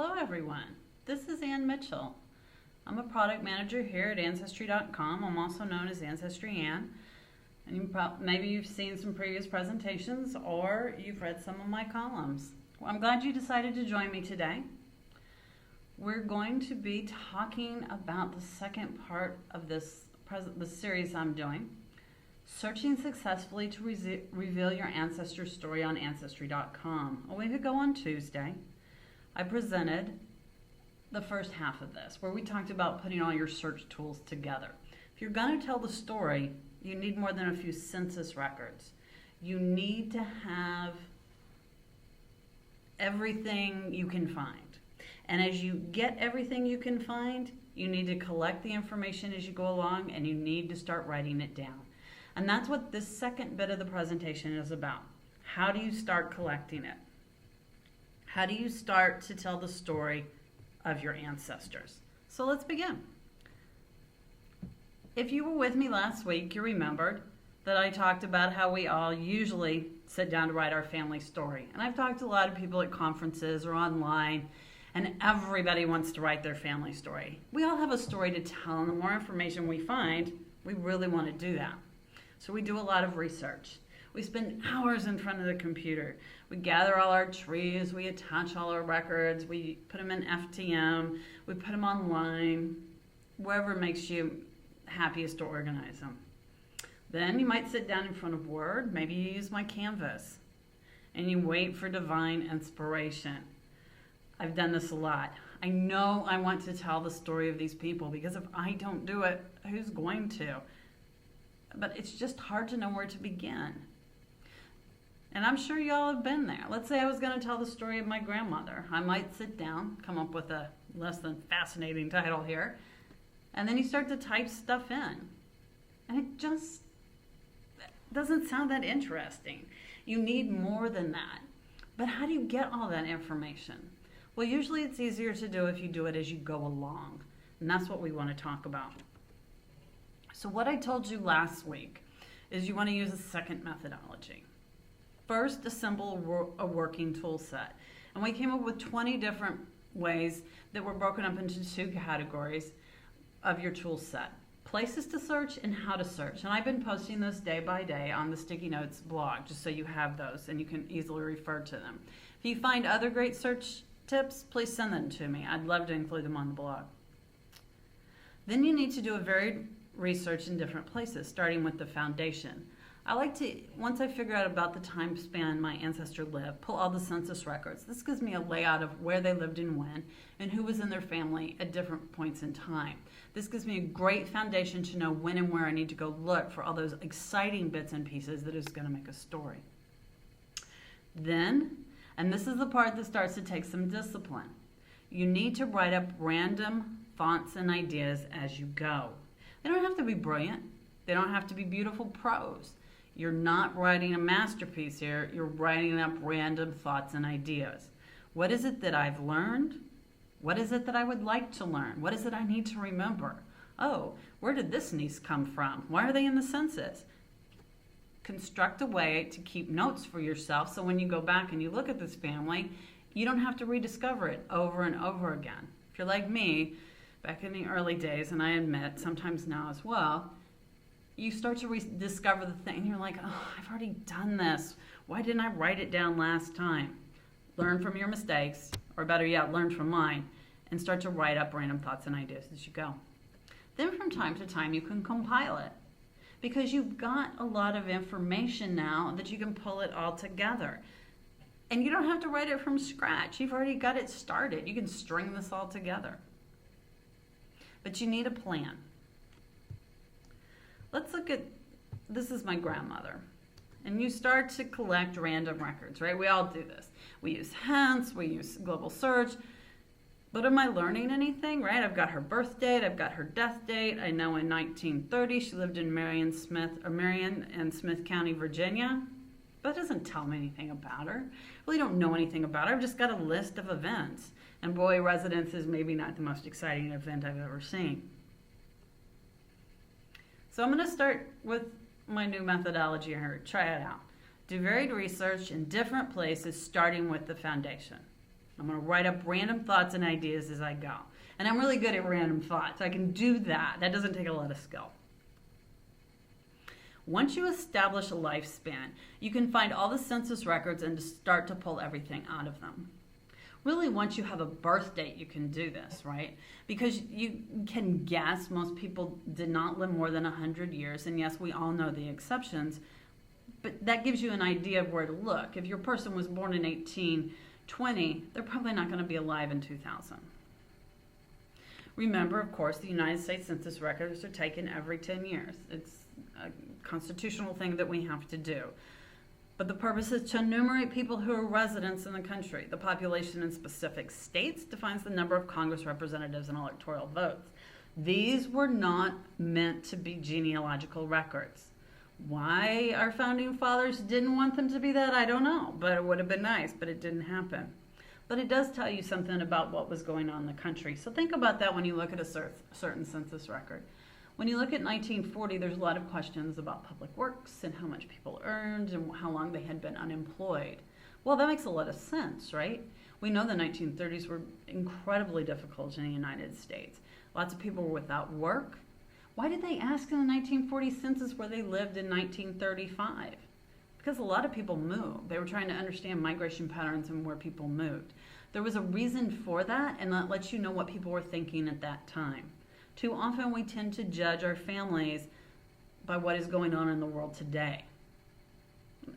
Hello everyone, this is Ann Mitchell. I'm a product manager here at Ancestry.com. I'm also known as Ancestry Anne. And maybe you've seen some previous presentations or you've read some of my columns. Well, I'm glad you decided to join me today. We're going to be talking about the second part of the series I'm doing, Searching Successfully to Reveal Your Ancestor Story on Ancestry.com. A week ago on Tuesday, I presented the first half of this, where we talked about putting all your search tools together. If you're going to tell the story, you need more than a few census records. You need to have everything you can find. And as you get everything you can find, you need to collect the information as you go along, and you need to start writing it down. And that's what this second bit of the presentation is about. How do you start collecting it? How do you start to tell the story of your ancestors? So let's begin. If you were with me last week, you remembered that I talked about how we all usually sit down to write our family story. And I've talked to a lot of people at conferences or online, and everybody wants to write their family story. We all have a story to tell, and the more information we find, we really want to do that. So we do a lot of research. We spend hours in front of the computer. We gather all our trees, we attach all our records, we put them in FTM, we put them online, wherever makes you happiest to organize them. Then you might sit down in front of Word, maybe you use my Canvas, and you wait for divine inspiration. I've done this a lot. I know I want to tell the story of these people because if I don't do it, who's going to? But it's just hard to know where to begin. And I'm sure y'all have been there. Let's say I was going to tell the story of my grandmother. I might sit down, come up with a less than fascinating title here, and then you start to type stuff in. And it just doesn't sound that interesting. You need more than that. But how do you get all that information? Well, usually it's easier to do if you do it as you go along. And that's what we want to talk about. So what I told you last week is you want to use a second methodology. First, assemble a working tool set. And we came up with 20 different ways that were broken up into two categories of your tool set. Places to search and how to search. And I've been posting this day by day on the Sticky Notes blog, just so you have those and you can easily refer to them. If you find other great search tips, please send them to me. I'd love to include them on the blog. Then you need to do a varied research in different places, starting with the foundation. I like to, once I figure out about the time span my ancestor lived, pull all the census records. This gives me a layout of where they lived and when, and who was in their family at different points in time. This gives me a great foundation to know when and where I need to go look for all those exciting bits and pieces that is going to make a story. Then, and this is the part that starts to take some discipline, you need to write up random thoughts and ideas as you go. They don't have to be brilliant. They don't have to be beautiful prose. You're not writing a masterpiece here. You're writing up random thoughts and ideas. What is it that I've learned? What is it that I would like to learn? What is it I need to remember? Oh, where did this niece come from? Why are they in the census? Construct a way to keep notes for yourself so when you go back and you look at this family, you don't have to rediscover it over and over again. If you're like me, back in the early days, and I admit sometimes now as well, you start to rediscover the thing, and you're like, oh, I've already done this. Why didn't I write it down last time? Learn from your mistakes, or better yet, learn from mine, and start to write up random thoughts and ideas as you go. Then from time to time, you can compile it, because you've got a lot of information now that you can pull it all together. And you don't have to write it from scratch. You've already got it started. You can string this all together. But you need a plan. Let's look at, this is my grandmother. And you start to collect random records, right? We all do this. We use Hence, we use Global Search. But am I learning anything, right? I've got her birth date, I've got her death date. I know in 1930 she lived in Marion and Smith County, Virginia. That doesn't tell me anything about her. I really don't know anything about her. I've just got a list of events. And boy, residence is maybe not the most exciting event I've ever seen. So I'm going to start with my new methodology here. Try it out. Do varied research in different places, starting with the foundation. I'm going to write up random thoughts and ideas as I go. And I'm really good at random thoughts. I can do that. That doesn't take a lot of skill. Once you establish a lifespan, you can find all the census records and start to pull everything out of them. Really, once you have a birth date, you can do this, right? Because you can guess most people did not live more than 100 years. And yes, we all know the exceptions. But that gives you an idea of where to look. If your person was born in 1820, they're probably not going to be alive in 2000. Remember, of course, the United States Census records are taken every 10 years. It's a constitutional thing that we have to do. But the purpose is to enumerate people who are residents in the country. The population in specific states defines the number of Congress representatives and electoral votes. These were not meant to be genealogical records. Why our founding fathers didn't want them to be that, I don't know. But it would have been nice, but it didn't happen. But it does tell you something about what was going on in the country. So think about that when you look at a certain census record. When you look at 1940, there's a lot of questions about public works and how much people earned and how long they had been unemployed. Well, that makes a lot of sense, right? We know the 1930s were incredibly difficult in the United States. Lots of people were without work. Why did they ask in the 1940 census where they lived in 1935? Because a lot of people moved. They were trying to understand migration patterns and where people moved. There was a reason for that, and that lets you know what people were thinking at that time. Too often we tend to judge our families by what is going on in the world today.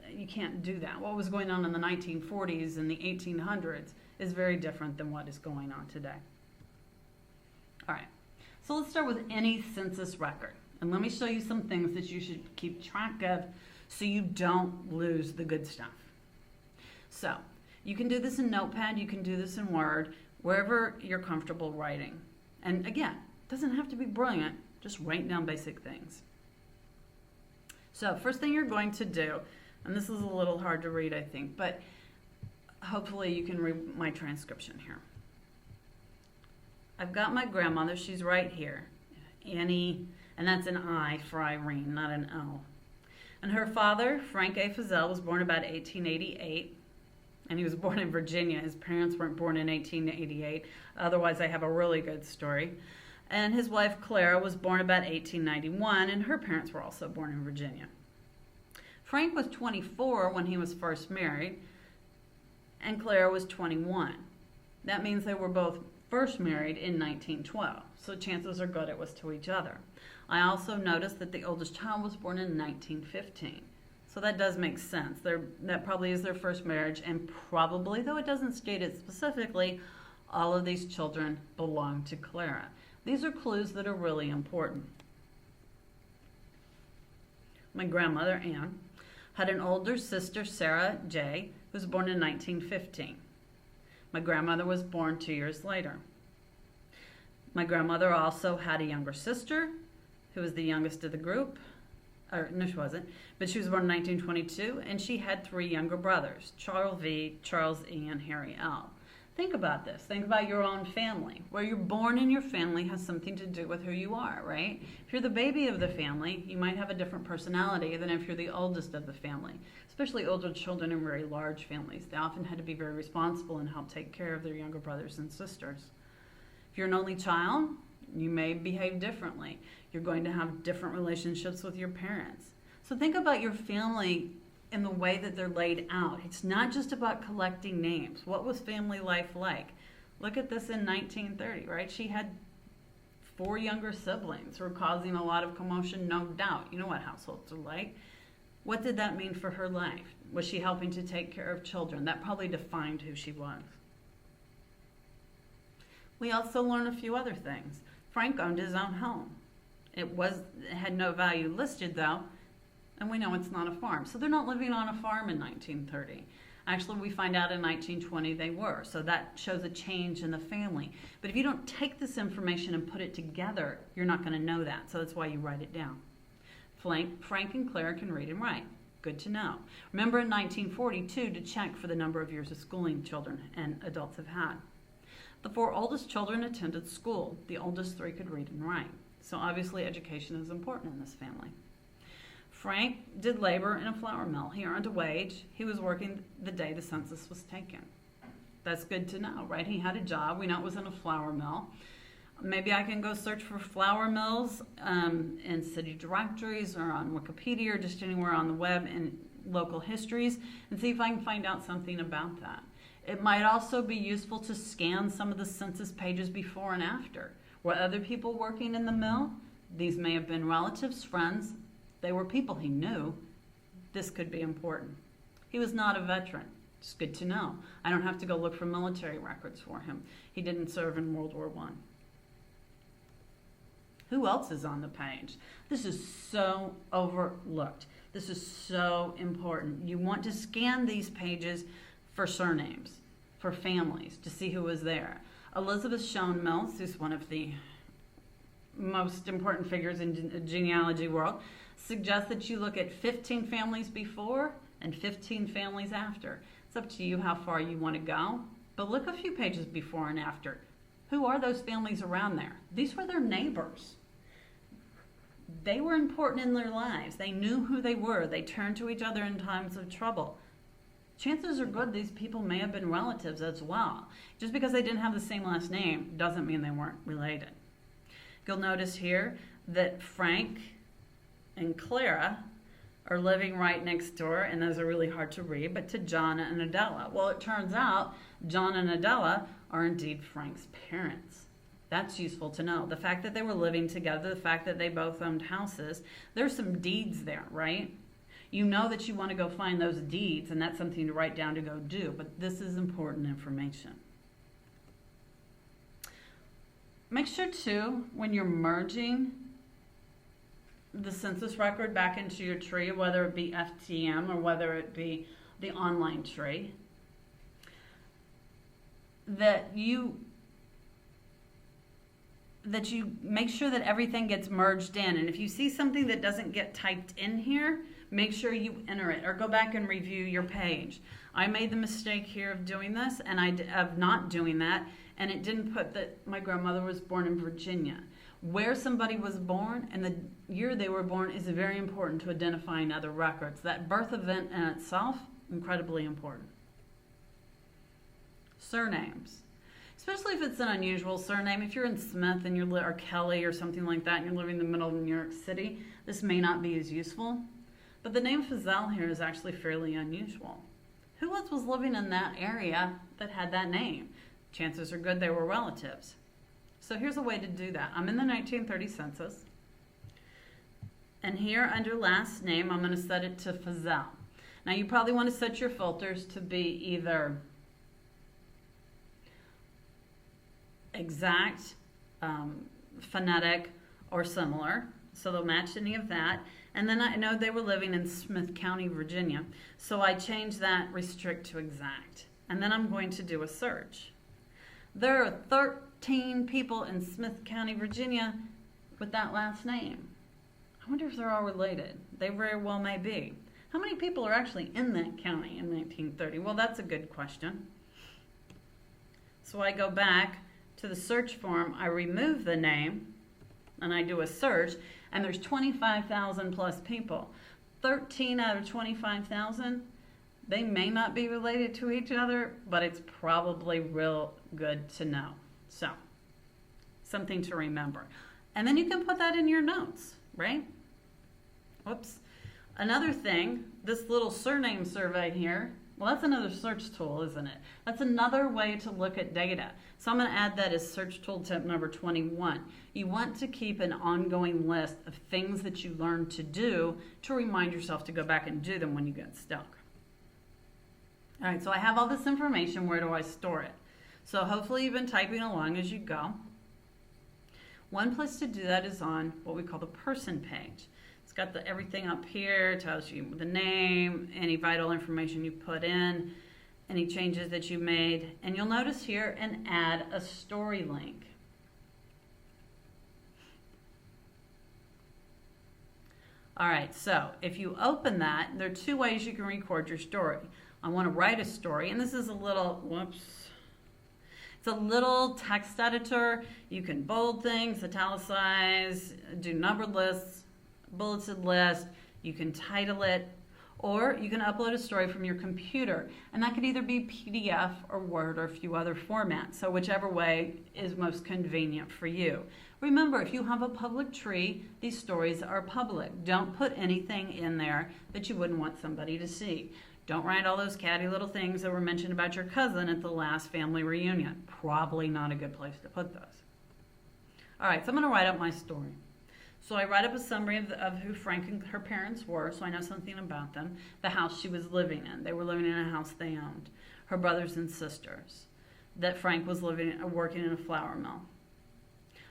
You can't do that. What was going on in the 1940s and the 1800s is very different than what is going on today. All right, so let's start with any census record. And let me show you some things that you should keep track of so you don't lose the good stuff. So you can do this in Notepad, you can do this in Word, wherever you're comfortable writing. And again, it doesn't have to be brilliant, just write down basic things. So first thing you're going to do, and this is a little hard to read, I think, but hopefully you can read my transcription here. I've got my grandmother, she's right here, Annie, and that's an I for Irene, not an O. And her father, Frank A. Fazell, was born about 1888, and he was born in Virginia. His parents weren't born in 1888. Otherwise, I have a really good story. And his wife, Clara, was born about 1891, and her parents were also born in Virginia. Frank was 24 when he was first married, and Clara was 21. That means they were both first married in 1912, so chances are good it was to each other. I also noticed that the oldest child was born in 1915. So that does make sense. That probably is their first marriage, and probably, though it doesn't state it specifically, all of these children belong to Clara. These are clues that are really important. My grandmother, Anne, had an older sister, Sarah J., who was born in 1915. My grandmother was born 2 years later. My grandmother also had a younger sister, who was the youngest of the group. No, she wasn't, but she was born in 1922, and she had 3 younger brothers, Charles V., Charles E., and Harry L. Think about this. Think about your own family. Where you're born in your family has something to do with who you are, right? If you're the baby of the family, you might have a different personality than if you're the oldest of the family, especially older children in very large families. They often had to be very responsible and help take care of their younger brothers and sisters. If you're an only child, you may behave differently. You're going to have different relationships with your parents. So think about your family in the way that they're laid out. It's not just about collecting names. What was family life like? Look at this in 1930, right? She had 4 younger siblings who were causing a lot of commotion, no doubt. You know what households are like. What did that mean for her life? Was she helping to take care of children? That probably defined who she was. We also learn a few other things. Frank owned his own home. It had no value listed though, and we know it's not a farm. So they're not living on a farm in 1930. Actually, we find out in 1920 they were. So that shows a change in the family. But if you don't take this information and put it together, you're not going to know that. So that's why you write it down. Frank and Clara can read and write. Good to know. Remember in 1942 to check for the number of years of schooling children and adults have had. The 4 oldest children attended school. The oldest 3 could read and write. So obviously education is important in this family. Frank did labor in a flour mill. He earned a wage. He was working the day the census was taken. That's good to know, right? He had a job. We know it was in a flour mill. Maybe I can go search for flour mills in city directories or on Wikipedia or just anywhere on the web in local histories and see if I can find out something about that. It might also be useful to scan some of the census pages before and after. Were other people working in the mill? These may have been relatives, friends. They were people he knew. This could be important. He was not a veteran. It's good to know. I don't have to go look for military records for him. He didn't serve in World War I. Who else is on the page? This is so overlooked. This is so important. You want to scan these pages for surnames, for families, to see who was there. Elizabeth Shown Mills, who's one of the most important figures in the genealogy world, suggests that you look at 15 families before and 15 families after. It's up to you how far you want to go, but look a few pages before and after. Who are those families around there? These were their neighbors. They were important in their lives. They knew who they were. They turned to each other in times of trouble. Chances are good these people may have been relatives as well. Just because they didn't have the same last name doesn't mean they weren't related. You'll notice here that Frank and Clara are living right next door, and those are really hard to read, but to John and Adela. Well, it turns out John and Adela are indeed Frank's parents. That's useful to know. The fact that they were living together, the fact that they both owned houses, there's some deeds there, right? You know that you want to go find those deeds, and that's something to write down to go do, but this is important information. Make sure, too, when you're merging the census record back into your tree, whether it be FTM or whether it be the online tree, that you make sure that everything gets merged in. And if you see something that doesn't get typed in here, make sure you enter it or go back and review your page. I made the mistake here of doing this and of not doing that, and it didn't put that my grandmother was born in Virginia. Where somebody was born and the year they were born is very important to identifying other records. That birth event in itself, incredibly important. Surnames. Especially if it's an unusual surname. If you're in Smith and or Kelly or something like that and you're living in the middle of New York City, this may not be as useful. But the name Fazell here is actually fairly unusual. Who else was living in that area that had that name? Chances are good they were relatives. So here's a way to do that. I'm in the 1930 census. And here under last name, I'm going to set it to Fazell. Now you probably want to set your filters to be either exact, phonetic, or similar. So they'll match any of that. And then I know they were living in Smith County, Virginia. So I changed that restrict to exact. And then I'm going to do a search. There are 13 people in Smith County, Virginia with that last name. I wonder if they're all related. They very well may be. How many people are actually in that county in 1930? Well, that's a good question. So I go back to the search form, I remove the name, and I do a search, and there's 25,000 plus people. 13 out of 25,000, they may not be related to each other, but it's probably real good to know. So, something to remember. And then you can put that in your notes, right? Whoops. Another thing, this little surname survey here, well, that's another search tool, isn't it? That's another way to look at data. So I'm going to add that as search tool tip number 21. You want to keep an ongoing list of things that you learn to do to remind yourself to go back and do them when you get stuck. All right, so I have all this information. Where do I store it? So hopefully you've been typing along as you go. One place to do that is on what we call the person page. It's got everything up here, tells you the name, any vital information you put in, any changes that you made, and you'll notice here and add a story link. All right, so if you open that, there are two ways you can record your story. I want to write a story, and this is a little, it's a little text editor. You can bold things, italicize, do numbered lists, bulleted list. You can title it, Or you can upload a story from your computer, and that could either be PDF or Word or a few other formats, so whichever way is most convenient for you. Remember, if you have a public tree, these stories are public. Don't put anything in there that you wouldn't want somebody to see. Don't write all those catty little things that were mentioned about your cousin at the last family reunion. Probably not a good place to put those. All right, so I'm going to write up my story. So I write up a summary of who Frank and her parents were, so I know something about them. The house she was living in. They were living in a house they owned. Her brothers and sisters. That Frank was working in a flour mill.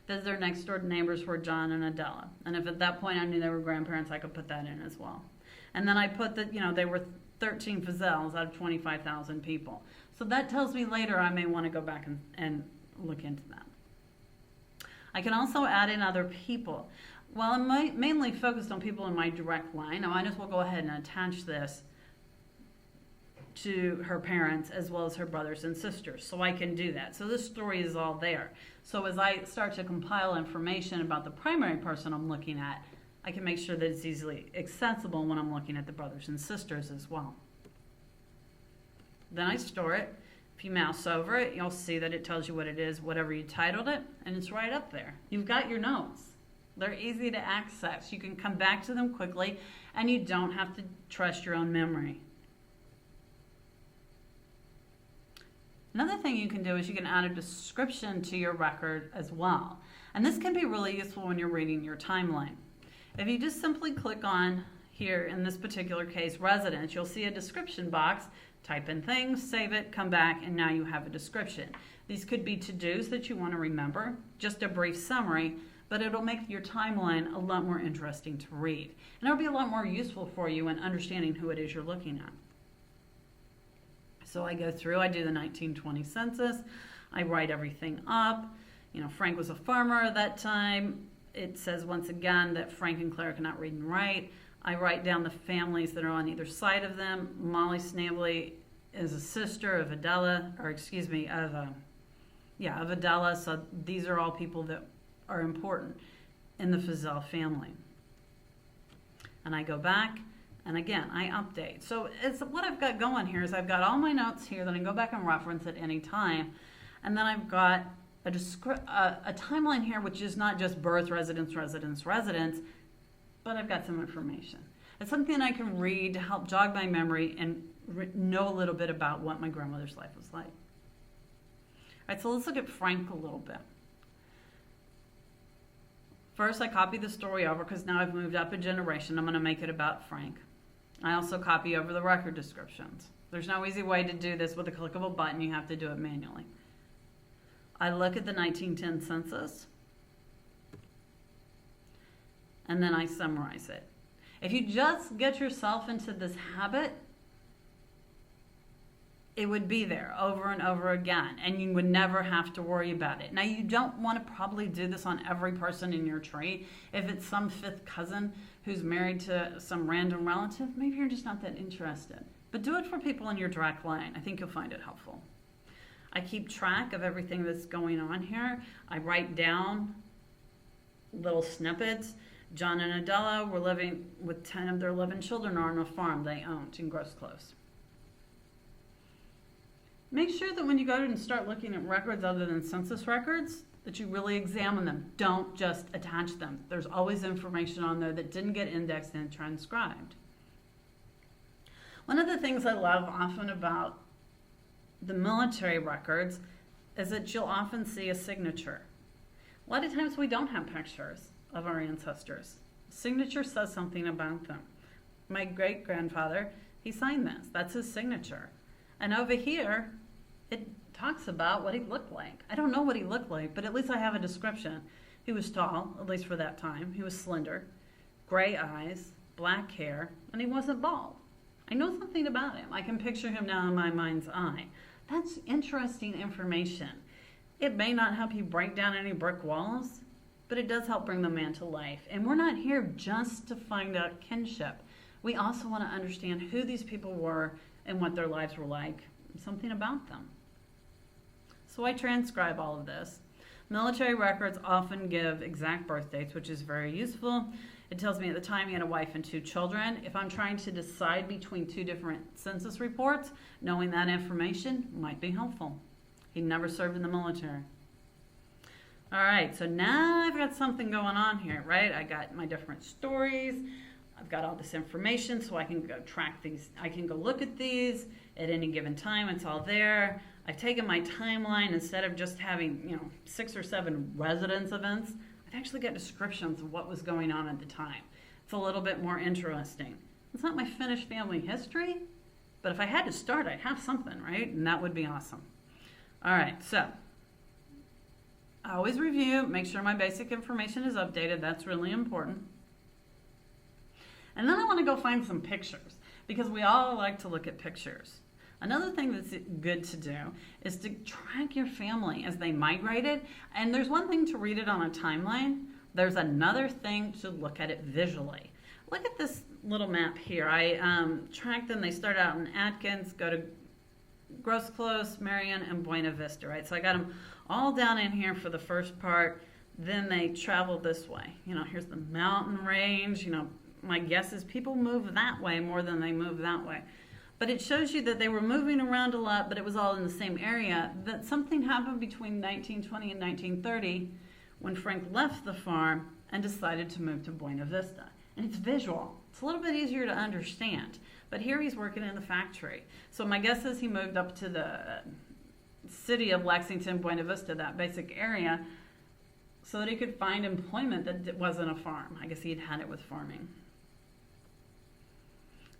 That their next door neighbors were John and Adela. And if at that point I knew they were grandparents, I could put that in as well. And then I put that, they were 13 Fazels out of 25,000 people. So that tells me later I may want to go back and look into that. I can also add in other people. While I'm mainly focused on people in my direct line, I might as well go ahead and attach this to her parents as well as her brothers and sisters, so I can do that. So this story is all there. So as I start to compile information about the primary person I'm looking at, I can make sure that it's easily accessible when I'm looking at the brothers and sisters as well. Then I store it. If you mouse over it, you'll see that it tells you what it is, whatever you titled it, and it's right up there. You've got your notes. They're easy to access. You can come back to them quickly, and you don't have to trust your own memory. Another thing you can do is you can add a description to your record as well. And this can be really useful when you're reading your timeline. If you just simply click on, here in this particular case, residence, you'll see a description box. Type in things, save it, come back, and now you have a description. These could be to-dos that you want to remember, just a brief summary, but it'll make your timeline a lot more interesting to read. And it'll be a lot more useful for you in understanding who it is you're looking at. So I go through, I do the 1920 census, I write everything up. Frank was a farmer at that time. It says once again that Frank and Claire cannot read and write. I write down the families that are on either side of them. Molly Snavely is a sister of Adela, of Adela. So these are all people that are important in the Fazel family. And I go back, and again, I update. So what I've got going here is I've got all my notes here that I can go back and reference at any time. And then I've got a timeline here, which is not just birth, residence, but I've got some information. It's something I can read to help jog my memory and know a little bit about what my grandmother's life was like. All right, so let's look at Frank a little bit. First, I copy the story over because now I've moved up a generation. I'm going to make it about Frank. I also copy over the record descriptions. There's no easy way to do this with a click of a button. You have to do it manually. I look at the 1910 census, and then I summarize it. If you just get yourself into this habit, it would be there over and over again, and you would never have to worry about it. Now, you don't want to probably do this on every person in your tree. If it's some fifth cousin who's married to some random relative, maybe you're just not that interested. But do it for people in your direct line. I think you'll find it helpful. I keep track of everything that's going on here. I write down little snippets. John and Adela were living with 10 of their 11 children on a farm they owned in Gross Close. Make sure that when you go and start looking at records other than census records, that you really examine them. Don't just attach them. There's always information on there that didn't get indexed and transcribed. One of the things I love often about the military records is that you'll often see a signature. A lot of times we don't have pictures of our ancestors. Signature says something about them. My great-grandfather, he signed this. That's his signature. And over here, it talks about what he looked like. I don't know what he looked like, but at least I have a description. He was tall, at least for that time. He was slender, gray eyes, black hair, and he wasn't bald. I know something about him. I can picture him now in my mind's eye. That's interesting information. It may not help you break down any brick walls, but it does help bring the man to life. And we're not here just to find out kinship. We also want to understand who these people were and what their lives were like, something about them. So I transcribe all of this. Military records often give exact birth dates, which is very useful. It tells me at the time he had a wife and 2 children. If I'm trying to decide between 2 different census reports, knowing that information might be helpful. He never served in the military. All right, so now I've got something going on here, right? I got my different stories. I've got all this information, so I can go track these. I can go look at these at any given time. It's all there. I've taken my timeline. Instead of just having, 6 or 7 residence events, I've actually got descriptions of what was going on at the time. It's a little bit more interesting. It's not my finished family history, but if I had to start, I'd have something, right? And that would be awesome. All right, so I always review, make sure my basic information is updated. That's really important. And then I want to go find some pictures because we all like to look at pictures. Another thing that's good to do is to track your family as they migrated. And there's one thing to read it on a timeline. There's another thing to look at it visually. Look at this little map here. I tracked them. They start out in Atkins, go to Gross Close, Marion, and Buena Vista, right? So I got them all down in here for the first part. Then they travel this way. Here's the mountain range. My guess is people move that way more than they move that way. But it shows you that they were moving around a lot, but it was all in the same area. That something happened between 1920 and 1930 when Frank left the farm and decided to move to Buena Vista. And it's visual. It's a little bit easier to understand. But here he's working in the factory. So my guess is he moved up to the city of Lexington, Buena Vista, that basic area, so that he could find employment that wasn't a farm. I guess he'd had it with farming.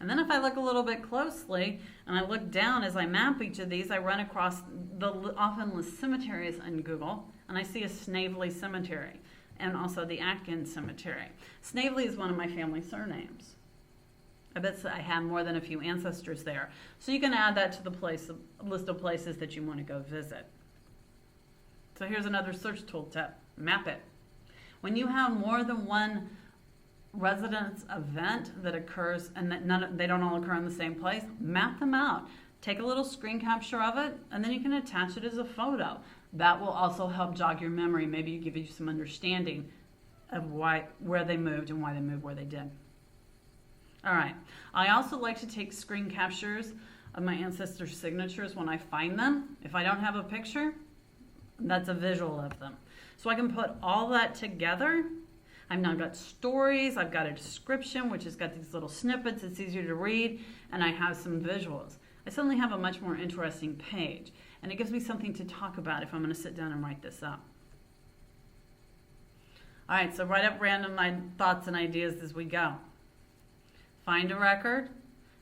And then if I look a little bit closely and I look down as I map each of these, I run across the often list cemeteries in Google, and I see a Snavely Cemetery and also the Atkins Cemetery. Snavely is one of my family surnames. I bet I have more than a few ancestors there. So you can add that to the list of places that you want to go visit. So here's another search tool tip. Map it. When you have more than one residence event that occurs and that they don't all occur in the same place, map them out. Take a little screen capture of it, and then you can attach it as a photo. That will also help jog your memory, maybe give you some understanding of where they moved and why they moved where they did. All right, I also like to take screen captures of my ancestor signatures when I find them. If I don't have a picture, that's a visual of them. So I can put all that together. I've now got stories, I've got a description, which has got these little snippets, it's easier to read, and I have some visuals. I suddenly have a much more interesting page, and it gives me something to talk about if I'm going to sit down and write this up. All right, so write up random thoughts and ideas as we go. Find a record.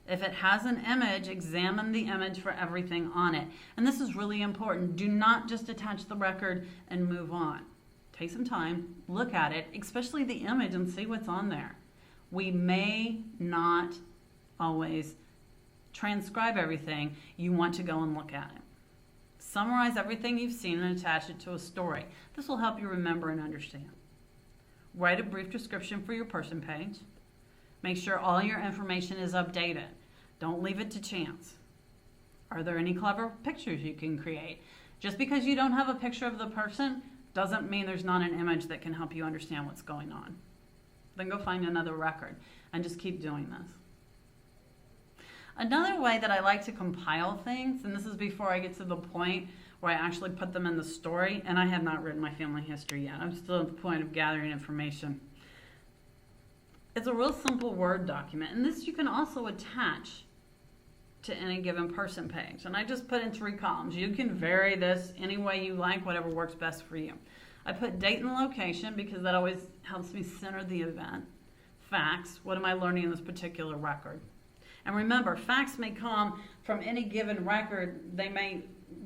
If it has an image, examine the image for everything on it. And this is really important. Do not just attach the record and move on. Take some time, look at it, especially the image, and see what's on there. We may not always transcribe everything. You want to go and look at it. Summarize everything you've seen and attach it to a story. This will help you remember and understand. Write a brief description for your person page. Make sure all your information is updated. Don't leave it to chance. Are there any clever pictures you can create? Just because you don't have a picture of the person doesn't mean there's not an image that can help you understand what's going on. Then go find another record and just keep doing this. Another way that I like to compile things, and this is before I get to the point where I actually put them in the story, and I have not written my family history yet. I'm still at the point of gathering information. It's a real simple Word document, and this you can also attach to any given person page. And I just put in 3 columns. You can vary this any way you like, whatever works best for you. I put date and location because that always helps me center the event. Facts, what am I learning in this particular record? And remember, facts may come from any given record. They may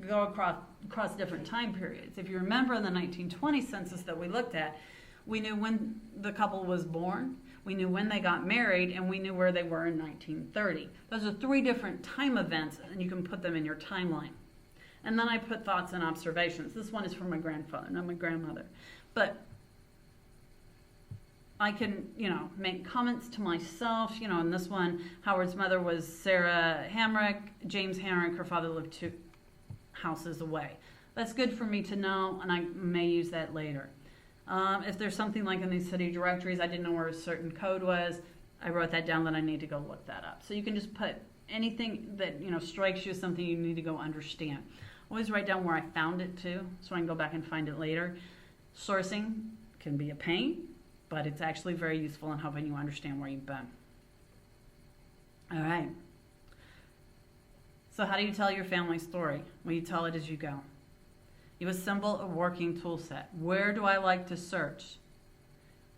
go across different time periods. If you remember in the 1920 census that we looked at, we knew when the couple was born, we knew when they got married, and we knew where they were in 1930. Those are 3 different time events, and you can put them in your timeline. And then I put thoughts and observations. This one is from my grandfather, not my grandmother. But I can, make comments to myself. In this one, Howard's mother was Sarah Hamrick, James Hamrick. Her father lived 2 houses away. That's good for me to know, and I may use that later. If there's something like in these city directories, I didn't know where a certain code was, I wrote that down, then I need to go look that up. So you can just put anything that strikes you as something you need to go understand. Always write down where I found it too, so I can go back and find it later. Sourcing can be a pain, but it's actually very useful in helping you understand where you've been. All right. So how do you tell your family story? Well, you tell it as you go. You assemble a working tool set. Where do I like to search?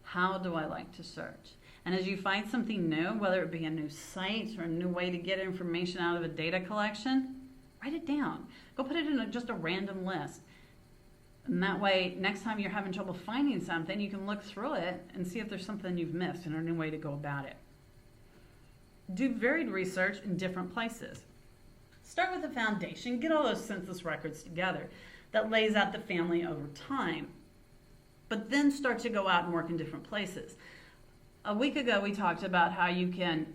How do I like to search? And as you find something new, whether it be a new site or a new way to get information out of a data collection, write it down. Go put it in just a random list. And that way, next time you're having trouble finding something, you can look through it and see if there's something you've missed and a new way to go about it. Do varied research in different places. Start with the foundation. Get all those census records together. That lays out the family over time. But then start to go out and work in different places. A week ago, we talked about how you can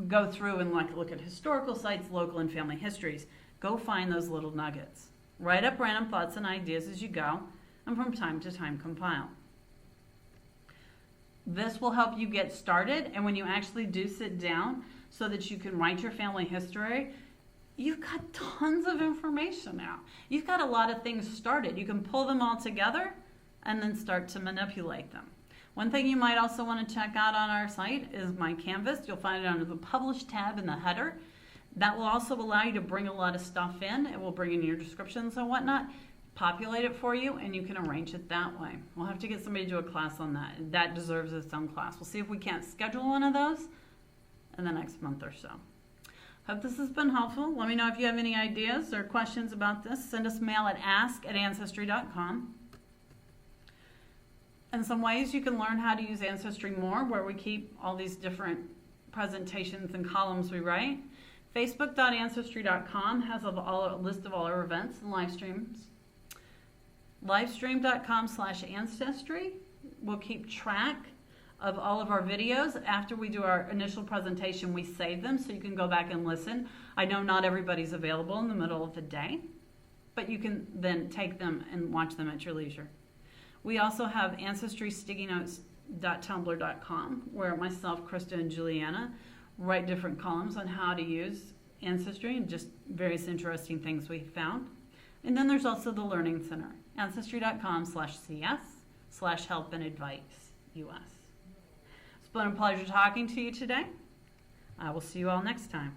go through and look at historical sites, local and family histories. Go find those little nuggets. Write up random thoughts and ideas as you go, and from time to time compile. This will help you get started, and when you actually do sit down so that you can write your family history, you've got tons of information now. You've got a lot of things started. You can pull them all together and then start to manipulate them. One thing you might also want to check out on our site is my canvas. You'll find it under the Publish tab in the header. That will also allow you to bring a lot of stuff in. It will bring in your descriptions and whatnot, populate it for you, and you can arrange it that way. We'll have to get somebody to do a class on that. That deserves its own class. We'll see if we can't schedule one of those in the next month or so. Hope this has been helpful. Let me know if you have any ideas or questions about this. Send us mail at ask@ancestry.com. And some ways you can learn how to use Ancestry more, where we keep all these different presentations and columns we write. Facebook.ancestry.com has a list of all our events and live streams. Livestream.com/ancestry will keep track of all of our videos. After we do our initial presentation, we save them so you can go back and listen. I know not everybody's available in the middle of the day, but you can then take them and watch them at your leisure. We also have ancestrysticky-notes.tumblr.com, where myself, Krista, and Juliana write different columns on how to use Ancestry and just various interesting things we found. And then there's also the Learning Center, ancestry.com/cs/help and advice US. It's been a pleasure talking to you today. I will see you all next time.